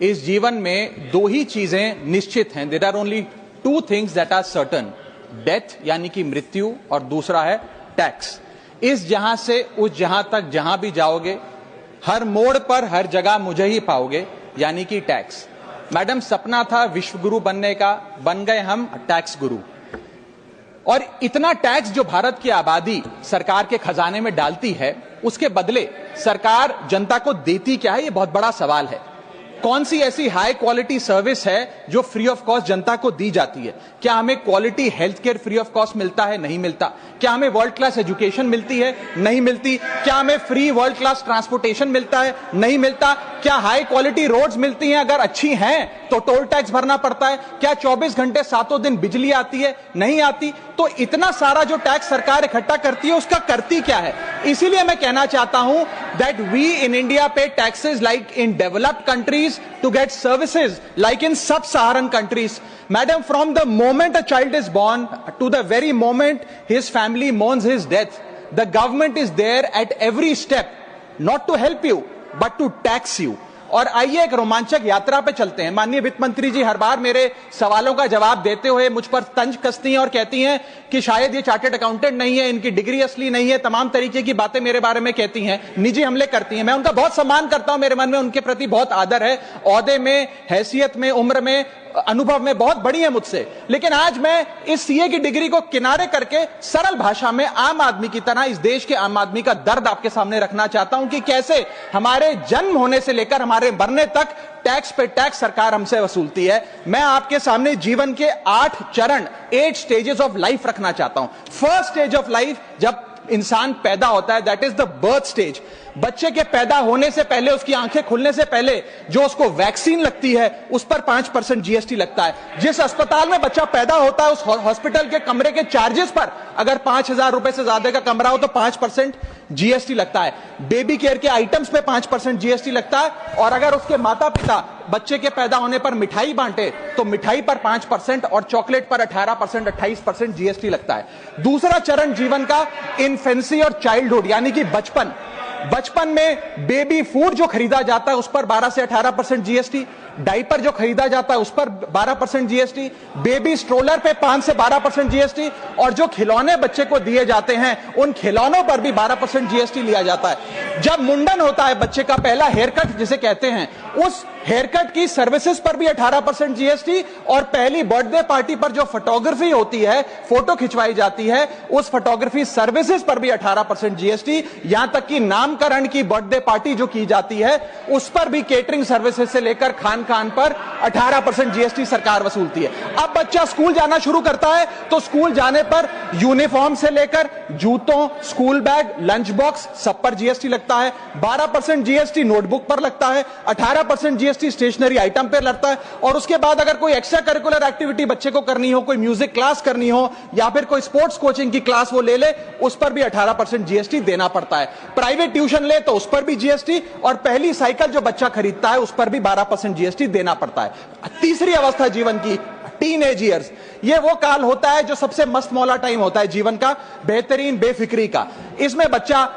इस जीवन में दो ही चीजें निश्चित हैं। There are only two things that are certain, death यानी कि मृत्यु, और दूसरा है टैक्स। इस जहां से उस जहां तक जहां भी जाओगे, हर मोड़ पर हर जगह मुझे ही पाओगे, यानी कि टैक्स। मैडम, सपना था विश्व गुरु बनने का, बन गए हम टैक्स गुरु। और इतना टैक्स जो भारत की आबादी सरकार के खजाने में डालती है, उसके बदले सरकार जनता को देती क्या है, यह बहुत बड़ा सवाल है। कौन सी ऐसी हाई क्वालिटी सर्विस है जो फ्री ऑफ कॉस्ट जनता को दी जाती है? क्या हमें quality health care free of cost मिलता है? नहीं मिलता। क्या हमें वर्ल्ड क्लास एजुकेशन मिलती है? नहीं मिलती। क्या हमें फ्री वर्ल्ड क्लास ट्रांसपोर्टेशन मिलता है? नहीं मिलता। क्या हाई क्वालिटी रोड्स मिलती हैं? अगर अच्छी हैं तो टोल टैक्स भरना पड़ता है। क्या 24 घंटे 7 दिन बिजली आती है? नहीं आती। तो इतना सारा जो टैक्स सरकार इकट्ठा करती है, उसका करती क्या है? इसीलिए मैं कहना चाहता हूं दैट वी इन इंडिया पे taxes like in developed countries to get services like in sub-Saharan countries. Madam, from the moment a child is born to the very moment his family mourns his death, the government is there at every step, not to help you but to tax you. और आइए एक रोमांचक यात्रा पे चलते हैं। माननीय वित्त मंत्री जी हर बार मेरे सवालों का जवाब देते हुए मुझ पर तंज कसती हैं और कहती हैं कि शायद ये चार्टर्ड अकाउंटेंट नहीं है, इनकी डिग्री असली नहीं है, तमाम तरीके की बातें मेरे बारे में कहती हैं, निजी हमले करती हैं। मैं उनका बहुत सम्मान करता हूं, मेरे मन में उनके प्रति बहुत आदर है, ओहदे में, हैसियत में, उम्र में, अनुभव में बहुत बड़ी है मुझसे। लेकिन आज मैं इस सीए की डिग्री को किनारे करके सरल भाषा में आम आदमी की तरह इस देश के आम आदमी का दर्द आपके सामने रखना चाहता हूं कि कैसे हमारे जन्म होने से लेकर हमारे मरने तक टैक्स पे टैक्स सरकार हमसे वसूलती है। मैं आपके सामने जीवन के 8 चरण, 8 स्टेजेस ऑफ लाइफ रखना चाहता हूं। फर्स्ट स्टेज ऑफ लाइफ, जब इंसान पैदा होता है, that is the birth stage. बच्चे के पैदा होने से पहले, उसकी आंखें खुलने से पहले जो उसको वैक्सीन लगती है, उस पर 5% जीएसटी लगता है। जिस अस्पताल में बच्चा पैदा होता है, उस हॉस्पिटल के कमरे के चार्जेस पर अगर 5,000 रुपए से ज्यादा का कमरा हो तो 5% जीएसटी लगता है। बेबी केयर के आइटम्स पे 5% जीएसटी लगता है। और अगर उसके माता पिता बच्चे के पैदा होने पर मिठाई बांटे तो मिठाई पर 5% और चॉकलेट पर 18%, 28% जीएसटी लगता है। दूसरा चरण जीवन का इन्फेंसी और चाइल्डहुड यानी कि बचपन। बचपन में बेबी फूड जो खरीदा जाता है उस पर 12 से 18% जीएसटी, डाइपर जो खरीदा जाता है उस पर 12% जीएसटी, बेबी स्ट्रोलर पे 5 से 12% जीएसटी, और जो खिलौने बच्चे को दिए जाते हैं उन खिलौनों पर भी 12% जीएसटी लिया जाता है। जब मुंडन होता है बच्चे का, पहला हेयर कट जिसे कहते हैं, उस हेयर कट की सर्विसेज पर भी 18% जीएसटी, और पहली बर्थडे पार्टी पर जो फोटोग्राफी होती है, फोटो खिंचवाई जाती है, उस फोटोग्राफी सर्विसेज पर भी 18% जीएसटी। यहां तक कि नामकरण की बर्थडे पार्टी जो की जाती है उस पर भी केटरिंग सर्विसेज से लेकर खान पर 18% जीएसटी सरकार वसूलती है। अब बच्चा स्कूल जाना शुरू करता है तो स्कूल जाने पर यूनिफॉर्म से लेकर जूतों, स्कूल बैग, लंच बॉक्स सब पर जीएसटी लगता है। 12% जीएसटी नोटबुक पर लगता है, 18% जीएसटी स्टेशनरी आइटम पर लगता है। और उसके बाद अगर कोई एक्स्ट्रा करिकुलर एक्टिविटी बच्चे को करनी हो, कोई म्यूजिक क्लास करनी हो या फिर कोई स्पोर्ट्स कोचिंग की क्लास वो ले, उस पर भी 18% जीएसटी देना पड़ता है। प्राइवेट ट्यूशन ले तो उस पर भी जीएसटी, और पहली साइकिल जो बच्चा खरीदता है उस पर भी 12% जीएसटी देना पड़ता है। तीसरी अवस्था जीवन की, टीनेज ईयर्स, ये वो काल होता है जो सबसे मस्त मौला टाइम होता है जीवन का, बेहतरीन बेफिक्री का। इसमें बच्चा,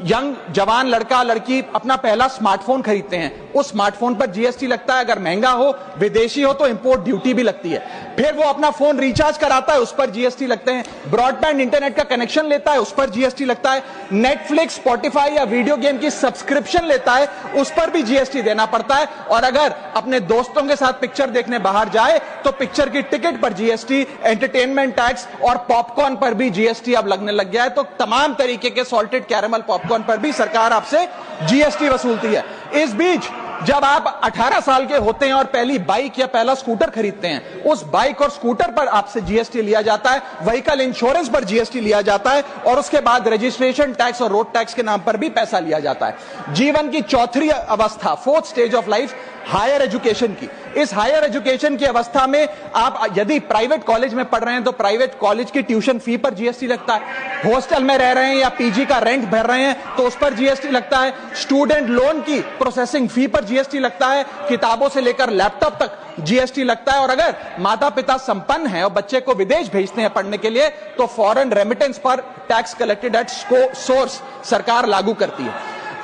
यंग जवान लड़का लड़की अपना पहला स्मार्टफोन खरीदते हैं, उस स्मार्टफोन पर जीएसटी लगता है। अगर महंगा हो, विदेशी हो तो इंपोर्ट ड्यूटी भी लगती है। फिर वो अपना फोन रिचार्ज कराता है, उस पर जीएसटी लगते हैं। ब्रॉडबैंड इंटरनेट का कनेक्शन लेता है, उस पर जीएसटी लगता है। नेटफ्लिक्स, स्पॉटिफाई या वीडियो गेम की सब्सक्रिप्शन लेता है, उस पर भी जीएसटी देना पड़ता है। और अगर अपने दोस्तों के साथ पिक्चर देखने बाहर जाए तो पिक्चर की टिकट पर जीएसटी, एंटरटेनमेंट टैक्स और पॉपकॉर्न पर भी जीएसटी अब लगने लग गया है। तो तमाम तरीके के सॉल्टेड कैरेमल पॉपकॉर्न पर भी सरकार आपसे जीएसटी वसूलती है। इस बीच जब आप 18 साल के होते हैं और पहली बाइक या पहला स्कूटर खरीदते हैं, उस बाइक और स्कूटर पर आपसे जीएसटी लिया जाता है, व्हीकल इंश्योरेंस पर जीएसटी लिया जाता है, और उसके बाद रजिस्ट्रेशन टैक्स और रोड टैक्स के नाम पर भी पैसा लिया जाता है। जीवन की चौथी अवस्था, fourth stage of life, higher education की। इस हायर एजुकेशन की अवस्था में आप यदि प्राइवेट कॉलेज में पढ़ रहे हैं तो प्राइवेट कॉलेज की ट्यूशन फी पर जीएसटी लगता है। हॉस्टल में रह रहे हैं या पीजी का रेंट भर रहे हैं तो उस पर जीएसटी लगता है। स्टूडेंट लोन की प्रोसेसिंग फी पर जीएसटी लगता है। किताबों से लेकर लैपटॉप तक जीएसटी लगता है। और अगर माता पिता संपन्न हैं और बच्चे को विदेश भेजते हैं पढ़ने के लिए तो फॉरेन रेमिटेंस पर टैक्स कलेक्टेड एट सोर्स सरकार लागू करती है।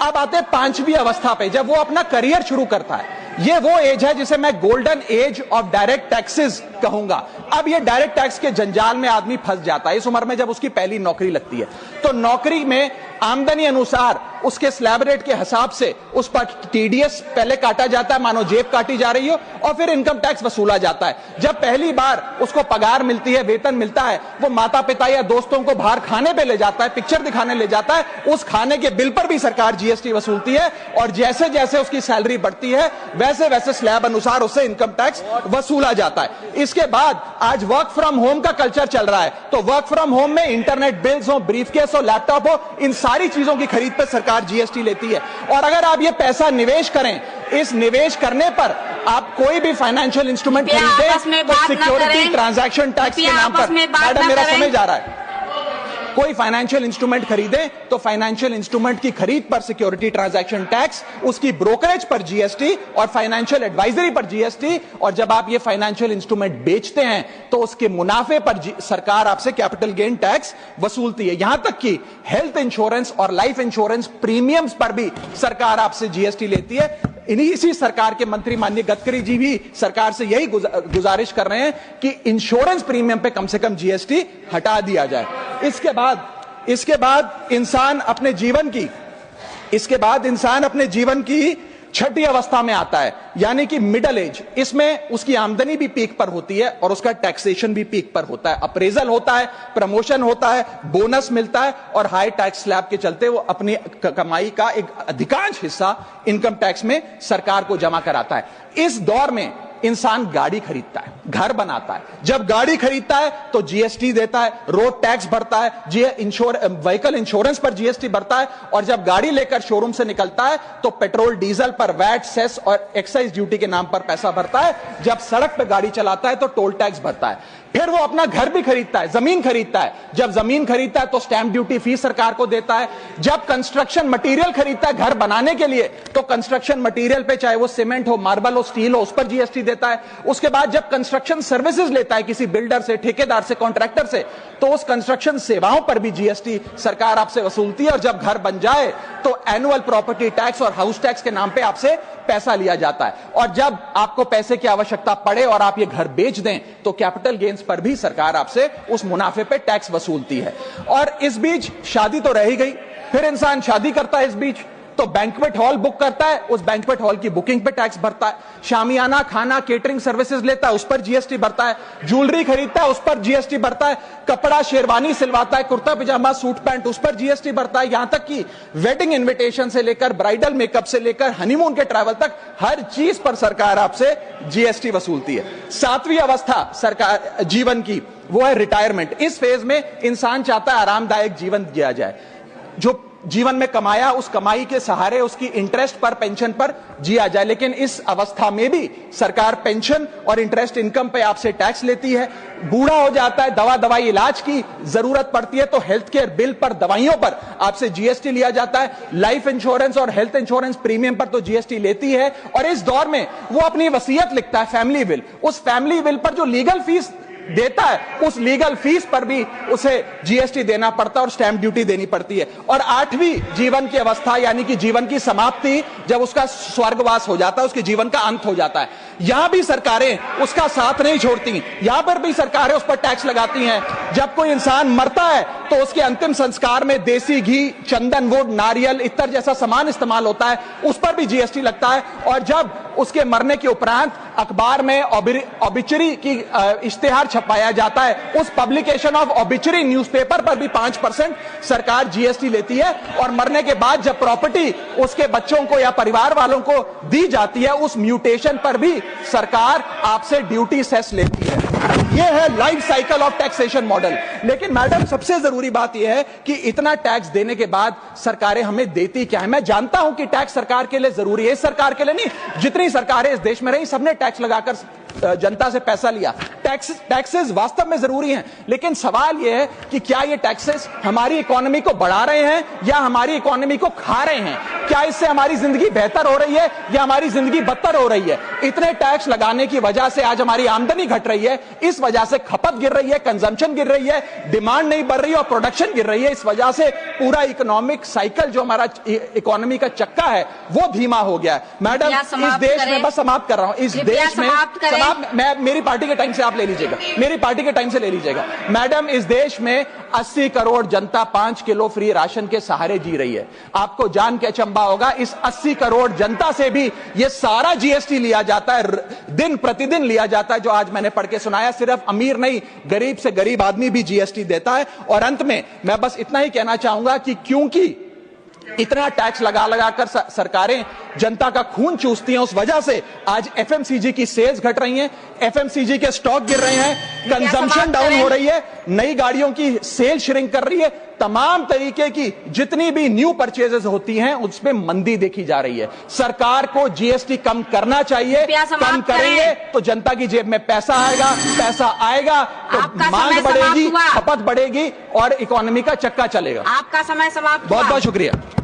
अब आते हैं पांचवी अवस्था पे, जब वो अपना करियर शुरू करता है। ये वो एज है जिसे मैं golden age of direct taxes कहूंगा। अब ये डायरेक्ट टैक्स के जंजाल में आदमी फंस जाता है इस उम्र में, जब उसकी पहली नौकरी लगती है। तो नौकरी में आमदनी अनुसार उसके स्लैब रेट के हिसाब से उस पर टीडीएस पहले काटा जाता है, मानो जेब काटी जा रही हो, और फिर इनकम टैक्स वसूला जाता है। जब पहली बार उसको पगार मिलती है, वेतन मिलता है, वो माता पिता या दोस्तों को बाहर खाने पे ले जाता है, पिक्चर दिखाने ले जाता है, उस खाने के बिल पर भी सरकार जीएसटी वसूलती है। और जैसे जैसे उसकी सैलरी बढ़ती है वैसे वैसे स्लैब अनुसार उससे इनकम टैक्स वसूला जाता है। इसके बाद आज वर्क फ्रॉम होम का कल्चर चल रहा है, तो वर्क फ्रॉम होम में इंटरनेट बिल्स हो, ब्रीफकेस हो, लैपटॉप हो, इन सारी चीजों की खरीद पर सरकार जीएसटी लेती है। और अगर आप ये पैसा निवेश करें, इस निवेश करने पर आप कोई भी फाइनेंशियल इंस्ट्रूमेंट खरीदें तो सिक्योरिटी ट्रांजैक्शन टैक्स के नाम पर, मैडम मेरा समय जा रहा है, कोई फाइनेंशियल इंस्ट्रूमेंट खरीदे तो फाइनेंशियल इंस्ट्रूमेंट की खरीद पर सिक्योरिटी ट्रांजैक्शन टैक्स, उसकी ब्रोकरेज पर जीएसटी और फाइनेंशियल एडवाइजरी पर जीएसटी, और जब आप ये फाइनेंशियल इंस्ट्रूमेंट बेचते हैं तो उसके मुनाफे पर सरकार आपसे कैपिटल गेन टैक्स वसूलती है। यहां तक कि हेल्थ इंश्योरेंस और लाइफ इंश्योरेंस प्रीमियम्स पर भी सरकार आपसे जीएसटी लेती है। इसी सरकार के मंत्री माननीय गडकरी जी भी सरकार से यही गुजारिश कर रहे हैं कि इंश्योरेंस प्रीमियम पे कम से कम जीएसटी हटा दिया जाए। इसके बाद इंसान अपने जीवन की छठी अवस्था में आता है, यानी कि मिडिल एज। इसमें उसकी आमदनी भी पीक पर होती है और उसका टैक्सेशन भी पीक पर होता है, अप्रेजल होता है, प्रमोशन होता है, बोनस मिलता है, और हाई टैक्स स्लैब के चलते वो अपनी कमाई का एक अधिकांश हिस्सा इनकम टैक्स में सरकार को जमा कराता है। इस दौर में इंसान गाड़ी खरीदता है, घर बनाता है। जब गाड़ी खरीदता है तो जीएसटी देता है, रोड टैक्स भरता है, व्हीकल इंश्योरेंस पर जीएसटी भरता है, और जब गाड़ी लेकर शोरूम से निकलता है तो पेट्रोल डीजल पर वैट, सेस और एक्साइज ड्यूटी के नाम पर पैसा भरता है। जब सड़क पर गाड़ी चलाता है तो टोल टैक्स भरता है। फिर वो अपना घर भी खरीदता है, जमीन खरीदता है। जब जमीन खरीदता है तो स्टैंप ड्यूटी फीस सरकार को देता है। जब कंस्ट्रक्शन मटेरियल खरीदता है घर बनाने के लिए तो कंस्ट्रक्शन मटेरियल पे, चाहे वो सीमेंट हो, मार्बल हो, स्टील हो, उस पर जीएसटी देता है। उसके बाद जब कंस्ट्रक्शन सर्विसेज लेता है किसी बिल्डर से, ठेकेदार से, कॉन्ट्रैक्टर से, तो उस कंस्ट्रक्शन सेवाओं पर भी जीएसटी सरकार आपसे वसूलती है। और जब घर बन जाए तो एनुअल प्रॉपर्टी टैक्स और हाउस टैक्स के नाम पे आपसे पैसा लिया जाता है। और जब आपको पैसे की आवश्यकता पड़े और आप ये घर बेच दें तो कैपिटल गेन्स पर भी सरकार आपसे उस मुनाफे पे टैक्स वसूलती है। और इस बीच शादी तो रह ही गई, फिर इंसान शादी करता है, इस बीच तो बैंक्वेट हॉल बुक करता है, उस बैंक्वेट हॉल की बुकिंग पे टैक्स भरता है। शामियाना, खाना, केटरिंग सर्विसेज लेता है, उस पर जीएसटी भरता है। ज्वेलरी खरीदता है, उस पर जीएसटी भरता है। कपड़ा, शेरवानी सिलवाता है, कुर्ता पजामा, सूट पैंट, उस पर जीएसटी भरता है। यहां तक कि वेडिंग इन्विटेशन से लेकर, ब्राइडल मेकअप से लेकर, हनीमून के ट्रैवल तक हर चीज पर सरकार आपसे जीएसटी वसूलती है। सातवीं अवस्था सरकार जीवन की, वो है रिटायरमेंट। इस फेज में इंसान चाहता है आरामदायक जीवन जिया जाए, जो जीवन में कमाया उस कमाई के सहारे उसकी इंटरेस्ट पर, पेंशन पर जिया जाए। लेकिन इस अवस्था में भी सरकार पेंशन और इंटरेस्ट इनकम पे आपसे टैक्स लेती है। बूढ़ा हो जाता है, दवाई इलाज की जरूरत पड़ती है तो हेल्थ केयर बिल पर, दवाइयों पर आपसे जीएसटी लिया जाता है। लाइफ इंश्योरेंस और हेल्थ इंश्योरेंस प्रीमियम पर तो जीएसटी लेती है। और इस दौर में वो अपनी वसीयत लिखता है, फैमिली विल। उस फैमिली विल पर जो लीगल फीस देता है, उस लीगल फीस पर भी उसे जीएसटी देना पड़ता है और स्टैंप ड्यूटी देनी पड़ती है। और आठवीं जीवन की अवस्था, यानी कि जीवन की समाप्ति, जब उसका स्वर्गवास हो जाता है, उसके जीवन का अंत हो जाता है, यहां भी सरकारें उसका साथ नहीं छोड़ती। यहां पर भी सरकारें उस पर टैक्स लगाती हैं। जब कोई इंसान मरता है तो उसके अंतिम संस्कार में देसी घी, चंदन वुड, नारियल, इत्तर जैसा सामान इस्तेमाल होता है, उस पर भी जीएसटी लगता है। और जब उसके मरने के उपरांत अखबार में ऑबिचरी की इश्तेहार छपाया जाता है, उस पब्लिकेशन ऑफ ऑबिचरी न्यूज़पेपर पर भी 5% सरकार जीएसटी लेती है। और मरने के बाद जब प्रॉपर्टी उसके बच्चों को या परिवार वालों को दी जाती है, उस म्यूटेशन पर भी सरकार आपसे ड्यूटी सेस लेती है। यह है life cycle of taxation model. लेकिन मैडम, सबसे जरूरी बात यह है कि इतना टैक्स देने के बाद सरकारें हमें देती क्या है? मैं जानता हूं कि टैक्स सरकार के लिए जरूरी है, इस सरकार के लिए नहीं, जितनी सरकारें इस देश में रही सबने टैक्स लगाकर जनता से पैसा लिया। टैक्सेस वास्तव में जरूरी हैं, लेकिन सवाल यह है कि क्या ये टैक्सेस हमारी इकोनॉमी को बढ़ा रहे हैं या हमारी इकोनॉमी को खा रहे हैं? क्या इससे हमारी जिंदगी बेहतर हो रही है या हमारी जिंदगी बदतर हो रही है? इतने टैक्स लगाने की वजह से आज हमारी आमदनी घट रही है, इस वजह से खपत गिर रही है, कंजम्पशन गिर रही है, डिमांड नहीं बढ़ रही है और प्रोडक्शन गिर रही है। इस वजह से पूरा इकोनॉमिक साइकिल जो हमारा इकोनॉमी का चक्का है वो धीमा हो गया है। मैडम, इस देश में, बस समाप्त कर रहा हूं, इस देश में मैं मेरी पार्टी के टाइम से आप ले लीजिएगा, मेरी पार्टी के टाइम से ले लीजिएगा। मैडम, इस देश में 80 करोड़ जनता 5 किलो फ्री राशन के सहारे जी रही है। आपको जान के अचंभा होगा, इस 80 करोड़ जनता से भी ये सारा जीएसटी लिया जाता है, दिन प्रतिदिन लिया जाता है, जो आज मैंने पढ़ के सुनाया। सिर्फ अमीर नहीं, गरीब से गरीब आदमी भी जीएसटी देता है। और अंत में मैं बस इतना ही कहना चाहूंगा कि क्योंकि इतना टैक्स लगा लगाकर सरकारें जनता का खून चूसती हैं, उस वजह से आज एफएमसीजी की सेल्स घट रही हैं, एफएमसीजी के स्टॉक गिर रहे हैं, कंजम्पशन डाउन हो रही है, नई गाड़ियों की सेल श्रिंक कर रही है, तमाम तरीके की जितनी भी न्यू परचेजेस होती हैं उसमें मंदी देखी जा रही है। सरकार को जीएसटी कम करना चाहिए, कम करेंगे तो जनता की जेब में पैसा आएगा तो मांग बढ़ेगी, खपत बढ़ेगी और इकोनॉमी का चक्का चलेगा। आपका समय समाप्त। बहुत बहुत शुक्रिया।